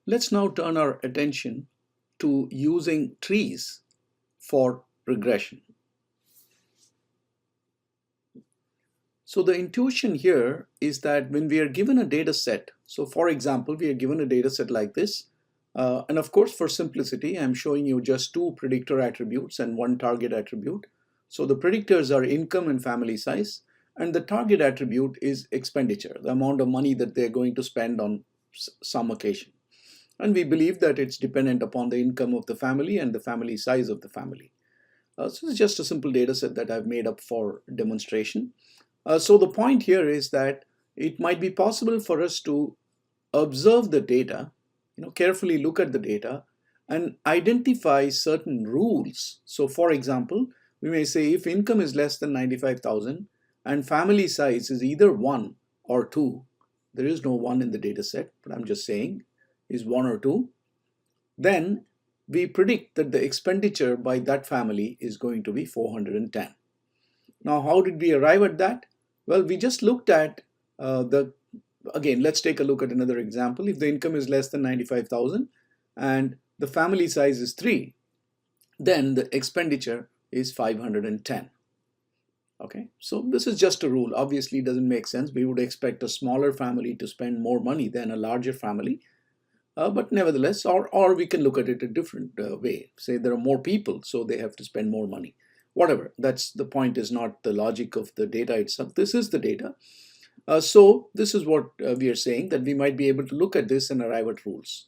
Let's now turn our attention to using trees for regression. So the intuition here is that when we are given a data set, so for example, we are given a data set like this, and of course for simplicity, I'm showing you just two predictor attributes and one target attribute. So the predictors are income and family size, and the target attribute is expenditure, the amount of money that they're going to spend on some occasion. And we believe that it's dependent upon the income of the family and the family size of the family. So it's just a simple data set that I've made up for demonstration. So the point here is that it might be possible for us to observe the data, carefully look at the data and identify certain rules. So for example, we may say if income is less than 95,000 and family size is either 1 or 2, there is no 1 in the data set, but I'm just saying is 1 or 2, then we predict that the expenditure by that family is going to be 410. Now, how did we arrive at that? Well, we just looked at again, let's take a look at another example. If the income is less than 95,000 and the family size is 3, then the expenditure is 510. Okay, so this is just a rule. Obviously, it doesn't make sense. We would expect a smaller family to spend more money than a larger family. But nevertheless, or we can look at it a different way. Say there are more people, so they have to spend more money. Whatever, that's the point, is not the logic of the data itself. This is the data. So this is what we are saying, that we might be able to look at this and arrive at rules.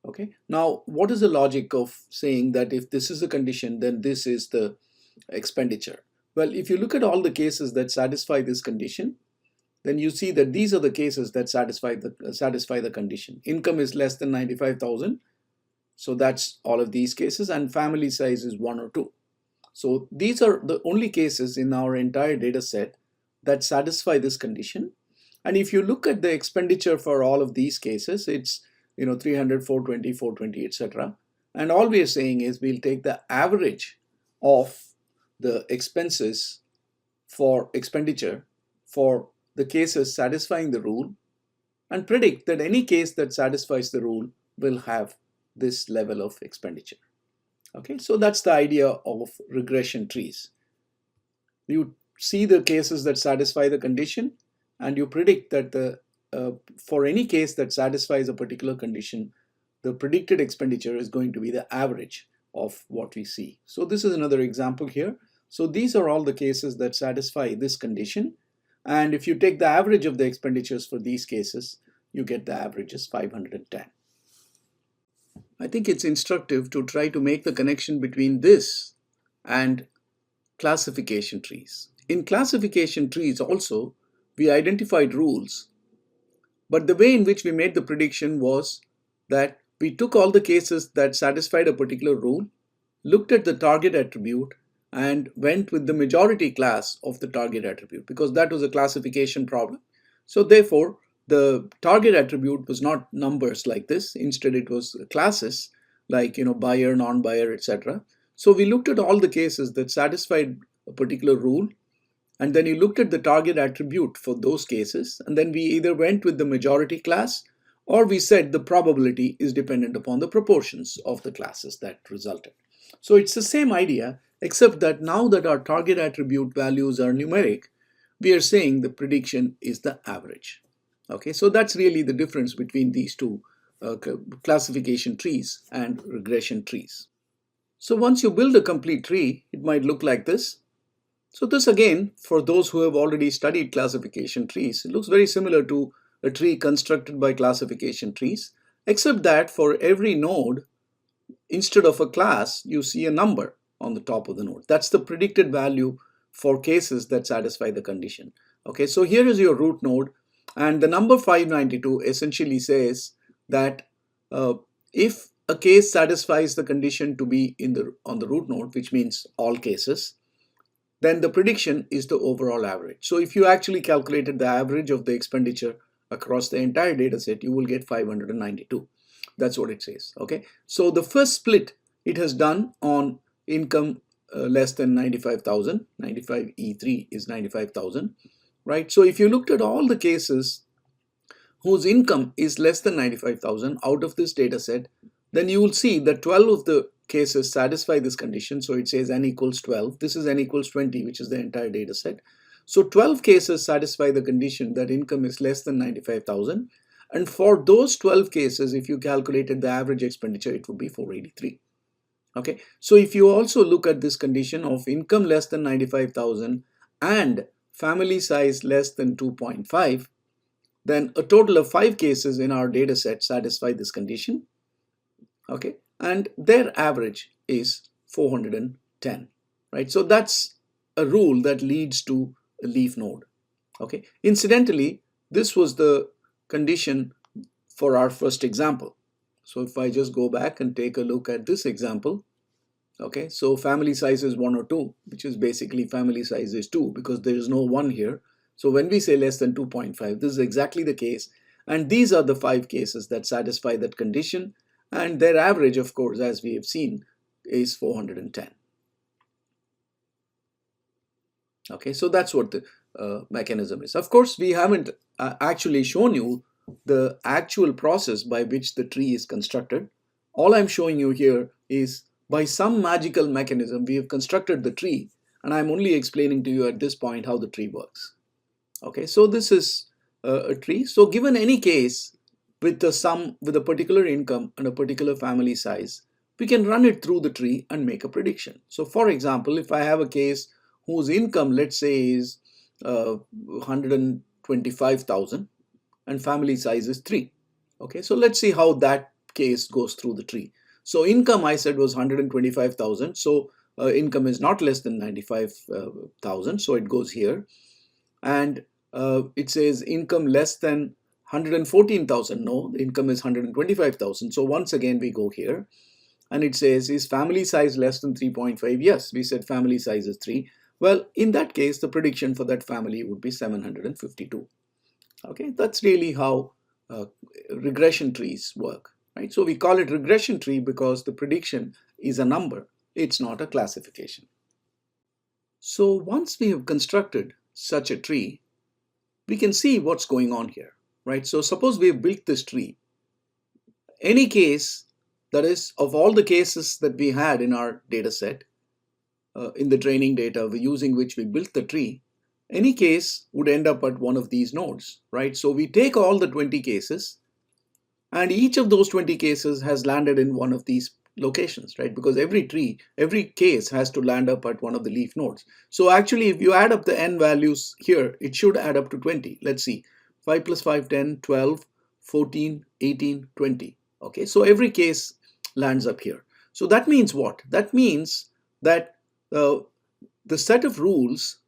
Okay, now what is the logic of saying that if this is the condition, then this is the expenditure? Well, if you look at all the cases that satisfy this condition, then you see that these are the cases that satisfy the condition. Income is less than 95,000, so that's all of these cases, and family size is 1 or 2. So these are the only cases in our entire data set that satisfy this condition. And if you look at the expenditure for all of these cases, it's 300, 420, 420, etc. And all we are saying is we'll take the average of the expenses for expenditure for the cases satisfying the rule and predict that any case that satisfies the rule will have this level of expenditure. Okay, so that's the idea of regression trees. You see the cases that satisfy the condition and you predict that for any case that satisfies a particular condition, the predicted expenditure is going to be the average of what we see. So this is another example here. So these are all the cases that satisfy this condition. And if you take the average of the expenditures for these cases, you get the average is 510. I think it's instructive to try to make the connection between this and classification trees. In classification trees also, we identified rules, but the way in which we made the prediction was that we took all the cases that satisfied a particular rule, looked at the target attribute, and went with the majority class of the target attribute, because that was a classification problem. So therefore, the target attribute was not numbers like this. Instead, it was classes like buyer, non-buyer, etc. So we looked at all the cases that satisfied a particular rule, and then you looked at the target attribute for those cases, and then we either went with the majority class or we said the probability is dependent upon the proportions of the classes that resulted. So it's the same idea, except that now that our target attribute values are numeric, we are saying the prediction is the average. Okay, so that's really the difference between these two classification trees and regression trees. So once you build a complete tree, it might look like this. So this again, for those who have already studied classification trees, it looks very similar to a tree constructed by classification trees, except that for every node, instead of a class, you see a number on the top of the node. That's the predicted value for cases that satisfy the condition. Okay, so here is your root node, and the number 592 essentially says that if a case satisfies the condition to be on the root node, which means all cases, then the prediction is the overall average. So if you actually calculated the average of the expenditure across the entire data set, you will get 592. That's what it says. Okay, so the first split it has done on income less than 95,000. 95E3 is 95,000, right? So if you looked at all the cases whose income is less than 95,000 out of this data set, then you will see that 12 of the cases satisfy this condition. So it says n equals 12. This is n equals 20, which is the entire data set. So 12 cases satisfy the condition that income is less than 95,000. And for those 12 cases, if you calculated the average expenditure, it would be 483. Okay, so if you also look at this condition of income less than 95,000 and family size less than 2.5, then a total of 5 cases in our data set satisfy this condition. Okay, and their average is 410, right? So that's a rule that leads to a leaf node. Okay, incidentally, this was the condition for our first example. So if I just go back and take a look at this example, okay, so family size is 1 or 2, which is basically family size is 2 because there is no 1 here. So when we say less than 2.5, this is exactly the case. And these are the 5 cases that satisfy that condition. And their average, of course, as we have seen, is 410. Okay, so that's what the mechanism is. Of course, we haven't actually shown you the actual process by which the tree is constructed. All I'm showing you here is by some magical mechanism, we have constructed the tree, and I'm only explaining to you at this point how the tree works. Okay, so this is a tree. So given any case with the sum with a particular income and a particular family size, we can run it through the tree and make a prediction. So for example, if I have a case whose income, let's say, is 125,000 and family size is 3. Okay, so let's see how that case goes through the tree. So income, I said, was 125,000. So income is not less than 95,000. So it goes here. And it says income less than 114,000. No, the income is 125,000. So once again, we go here. And it says, is family size less than 3.5? Yes, we said family size is 3. Well, in that case, the prediction for that family would be 752. Okay, that's really how regression trees work, right? So we call it regression tree because the prediction is a number. It's not a classification. So once we have constructed such a tree, we can see what's going on here, right? So suppose we have built this tree. Any case, that is, of all the cases that we had in our data set, in the training data using which we built the tree, any case would end up at one of these nodes, right? So we take all the 20 cases, and each of those 20 cases has landed in one of these locations, right? Because every case has to land up at one of the leaf nodes. So actually, if you add up the n values here, it should add up to 20. Let's see, 5 plus 5, 10, 12, 14, 18, 20. Okay, so every case lands up here. So that means what? That means that the set of rules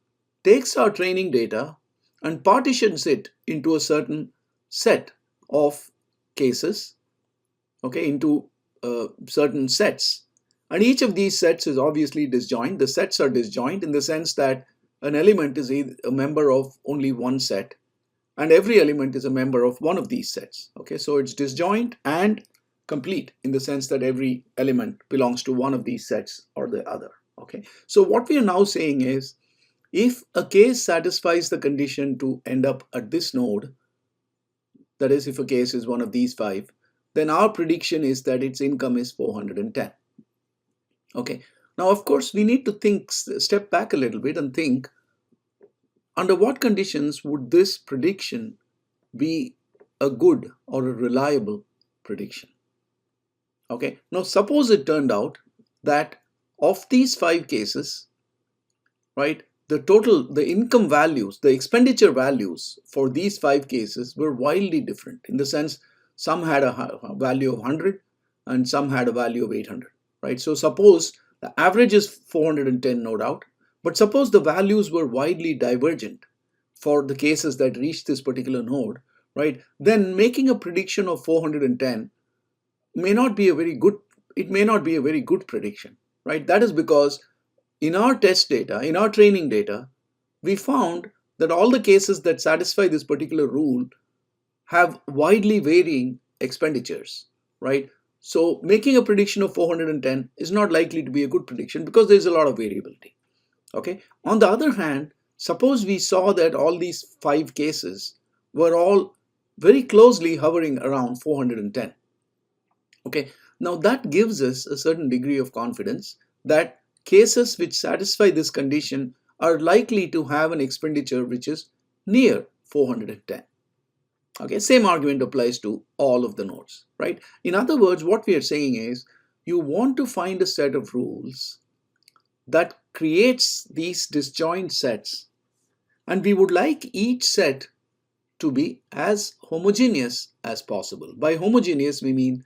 takes our training data and partitions it into a certain set of cases, okay, into certain sets. And each of these sets is obviously disjoint. The sets are disjoint in the sense that an element is a member of only one set, and every element is a member of one of these sets. Okay, so it's disjoint and complete in the sense that every element belongs to one of these sets or the other. Okay, so what we are now saying is, if a case satisfies the condition to end up at this node, that is, if a case is one of these 5, then our prediction is that its income is 410. Okay, now of course we need to step back a little bit and think, under what conditions would this prediction be a good or a reliable prediction? Okay, now suppose it turned out that of these 5 cases, right, the income values, the expenditure values for these 5 cases were wildly different, in the sense some had a value of 100 and some had a value of 800, right? So suppose the average is 410, no doubt, but suppose the values were widely divergent for the cases that reached this particular node, right? Then making a prediction of 410 may not be a very good prediction, right? That is because in our test data, in our training data, we found that all the cases that satisfy this particular rule have widely varying expenditures, right? So making a prediction of 410 is not likely to be a good prediction because there's a lot of variability. Okay. On the other hand, suppose we saw that all these 5 cases were all very closely hovering around 410. Okay, now that gives us a certain degree of confidence that cases which satisfy this condition are likely to have an expenditure which is near 410. Okay, same argument applies to all of the nodes, right? In other words, what we are saying is you want to find a set of rules that creates these disjoint sets, and we would like each set to be as homogeneous as possible. By homogeneous, we mean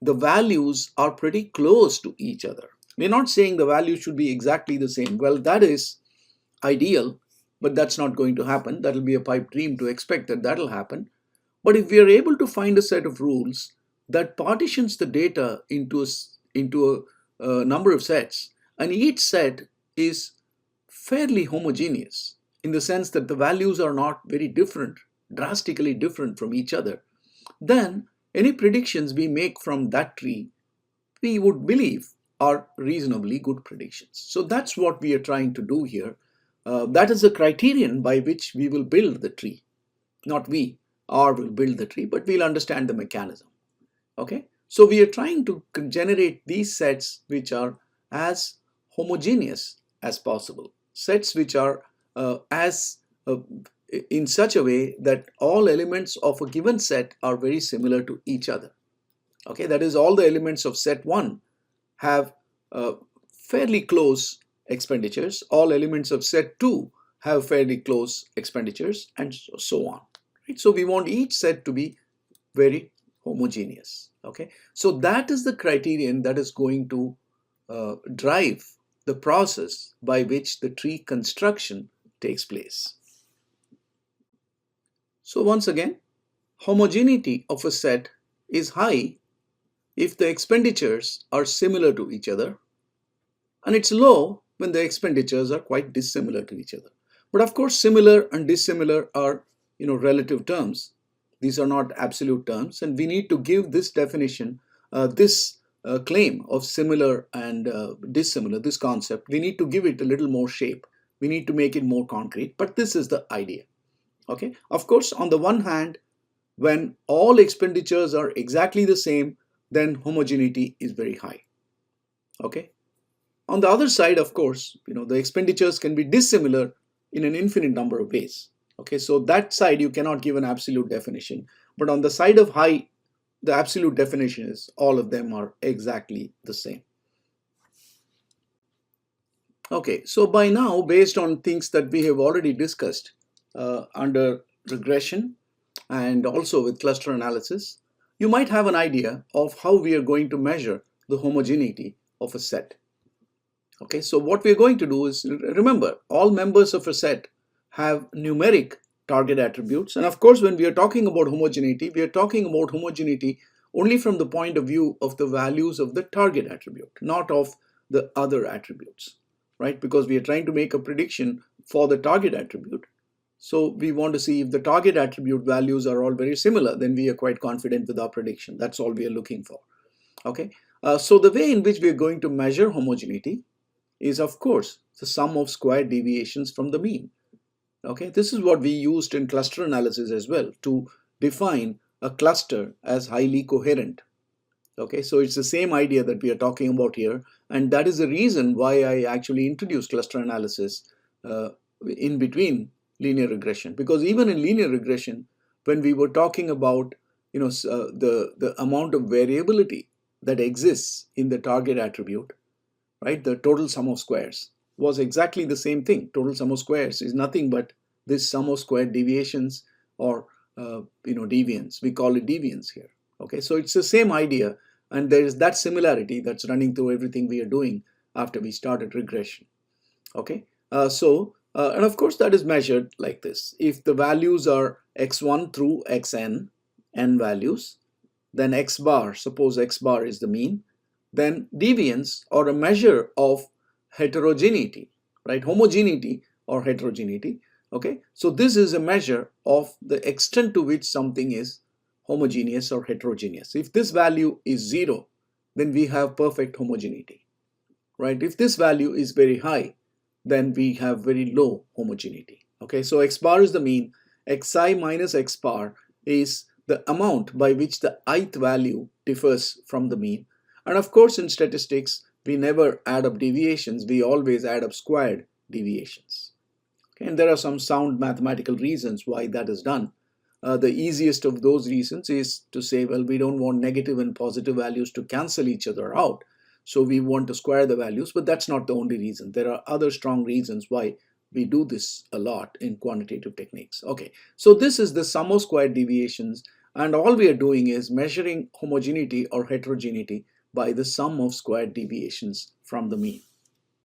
the values are pretty close to each other. We're not saying the values should be exactly the same. Well, that is ideal, but that's not going to happen. That'll be a pipe dream to expect that that'll happen. But if we are able to find a set of rules that partitions the data into a number of sets, and each set is fairly homogeneous in the sense that the values are not very different, drastically different from each other, then any predictions we make from that tree, we would believe are reasonably good predictions. So that's what we are trying to do here. That is the criterion by which we will build the tree. Not we, R will build the tree, but we'll understand the mechanism. Okay, so we are trying to generate these sets which are as homogeneous as possible, sets which are as in such a way that all elements of a given set are very similar to each other. Okay, that is, all the elements of set 1 have fairly close expenditures, all elements of set 2 have fairly close expenditures, and so on. Right? So we want each set to be very homogeneous. Okay, so that is the criterion that is going to drive the process by which the tree construction takes place. So once again, homogeneity of a set is high if the expenditures are similar to each other, and it's low when the expenditures are quite dissimilar to each other. But of course, similar and dissimilar are, relative terms. These are not absolute terms, and we need to give this definition, this claim of similar and dissimilar, this concept, we need to give it a little more shape. We need to make it more concrete, but this is the idea. Okay, of course, on the one hand, when all expenditures are exactly the same, then homogeneity is very high. Okay, on the other side, of course, the expenditures can be dissimilar in an infinite number of ways. Okay, so that side you cannot give an absolute definition, but on the side of high, the absolute definition is all of them are exactly the same. Okay, so by now, based on things that we have already discussed under regression and also with cluster analysis, you might have an idea of how we are going to measure the homogeneity of a set. Okay, so what we are going to do is, remember, all members of a set have numeric target attributes. And of course, when we are talking about homogeneity, we are talking about homogeneity only from the point of view of the values of the target attribute, not of the other attributes, right? Because we are trying to make a prediction for the target attribute. So we want to see if the target attribute values are all very similar, then we are quite confident with our prediction. That's all we are looking for. Okay, so the way in which we are going to measure homogeneity is, of course, the sum of square deviations from the mean. Okay, this is what we used in cluster analysis as well to define a cluster as highly coherent. Okay, so it's the same idea that we are talking about here, and that is the reason why I actually introduced cluster analysis in between linear regression, because even in linear regression, when we were talking about the amount of variability that exists in the target attribute, right, the total sum of squares was exactly the same thing. Total sum of squares is nothing but this sum of square deviations, or deviance. We call it deviance here. Okay, so it's the same idea, and there is that similarity that's running through everything we are doing after we started regression. Okay, and of course that is measured like this. If the values are x1 through xn, n values, then x bar, suppose x bar is the mean, then deviance, or a measure of heterogeneity, right, homogeneity or heterogeneity. Okay, so this is a measure of the extent to which something is homogeneous or heterogeneous. If this value is 0, then we have perfect homogeneity, right? If this value is very high, then we have very low homogeneity. Okay, so x bar is the mean, xi minus x bar is the amount by which the ith value differs from the mean. And of course, in statistics, we never add up deviations, we always add up squared deviations. Okay, and there are some sound mathematical reasons why that is done. The easiest of those reasons is to say, well, we don't want negative and positive values to cancel each other out. So we want to square the values, but that's not the only reason. There are other strong reasons why we do this a lot in quantitative techniques. Okay, so this is the sum of squared deviations, and all we are doing is measuring homogeneity or heterogeneity by the sum of squared deviations from the mean.